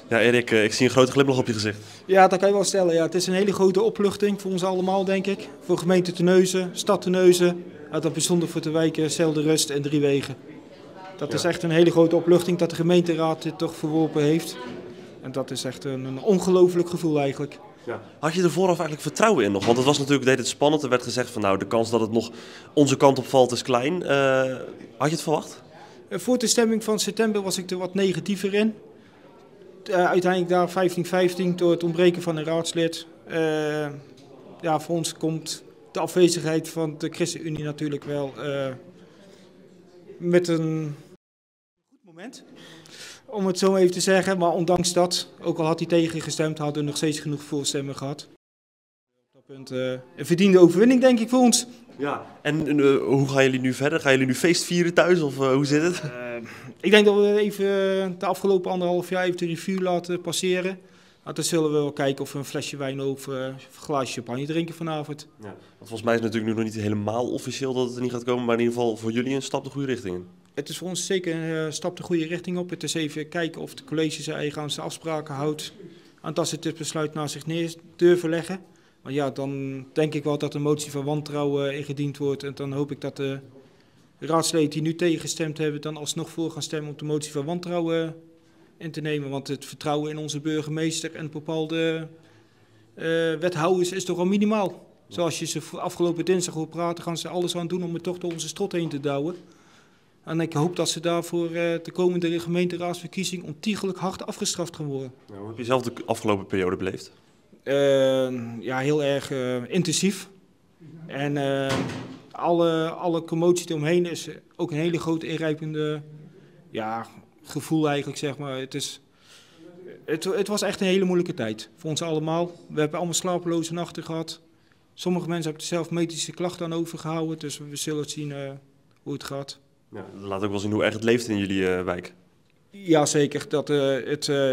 Ja, Erik, ik zie een grote glimlach op je gezicht. Ja, dat kan je wel stellen. Ja. Het is een hele grote opluchting voor ons allemaal, denk ik. Voor gemeente Terneuzen, stad Terneuzen. Ja, dat bijzonder voor de wijken Zeldenrust en Driewegen. Dat is echt een hele grote opluchting dat de gemeenteraad dit toch verworpen heeft. En dat is echt een ongelooflijk gevoel eigenlijk. Ja. Had je er vooraf eigenlijk vertrouwen in nog? Want het was natuurlijk, deed het spannend. Er werd gezegd van nou, de kans dat het nog onze kant op valt is klein. Had je het verwacht? Voor de stemming van september was ik er wat negatiever in. Uiteindelijk daar 15-15 door het ontbreken van een raadslid. Ja, voor ons komt de afwezigheid van de ChristenUnie natuurlijk wel met een goed moment. Om het zo even te zeggen, maar ondanks dat, ook al had hij tegengestemd, hadden we nog steeds genoeg voorstemmen gehad. Op dat punt een verdiende overwinning denk ik voor ons. Ja. En hoe gaan jullie nu verder? Gaan jullie nu feest vieren thuis of hoe zit het? Ik denk dat we even de afgelopen 1,5 jaar even de revue laten passeren. Dan zullen we wel kijken of we een flesje wijn of een glaasje champagne drinken vanavond. Ja. Want volgens mij is het natuurlijk nu nog niet helemaal officieel dat het er niet gaat komen, maar in ieder geval voor jullie een stap de goede richting in. Het is voor ons zeker een stap de goede richting op. Het is even kijken of de college zijn eigen aan zijn afspraken houdt. En dat ze dit besluit naar zich neer durven leggen. Maar ja, dan denk ik wel dat een motie van wantrouwen ingediend wordt. En dan hoop ik dat de raadsleden die nu tegengestemd hebben, dan alsnog voor gaan stemmen om de motie van wantrouwen in te nemen. Want het vertrouwen in onze burgemeester en bepaalde wethouders is toch al minimaal. Zoals je ze afgelopen dinsdag hoort praten, gaan ze alles aan doen om het toch door onze strot heen te douwen. En ik hoop dat ze daarvoor de komende gemeenteraadsverkiezing ontiegelijk hard afgestraft gaan worden. Ja, hoe heb je zelf de afgelopen periode beleefd? Ja, heel erg intensief. En alle commotie eromheen is ook een hele grote ingrijpende gevoel eigenlijk, zeg maar. Het was echt een hele moeilijke tijd voor ons allemaal. We hebben allemaal slapeloze nachten gehad. Sommige mensen hebben er zelf medische klachten aan overgehouden. Dus we zullen zien hoe het gaat. Ja, dat laat ook wel zien hoe erg het leeft in jullie wijk. Ja, zeker.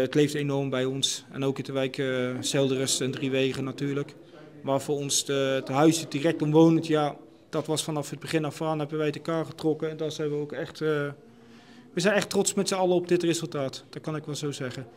Het leeft enorm bij ons. En ook in de wijk Zeldenrust en Driewegen natuurlijk. Maar voor ons, de huizen direct omwonend, ja, dat was vanaf het begin af aan, hebben wij het elkaar getrokken. En daar zijn we ook echt, we zijn echt trots met z'n allen op dit resultaat. Dat kan ik wel zo zeggen.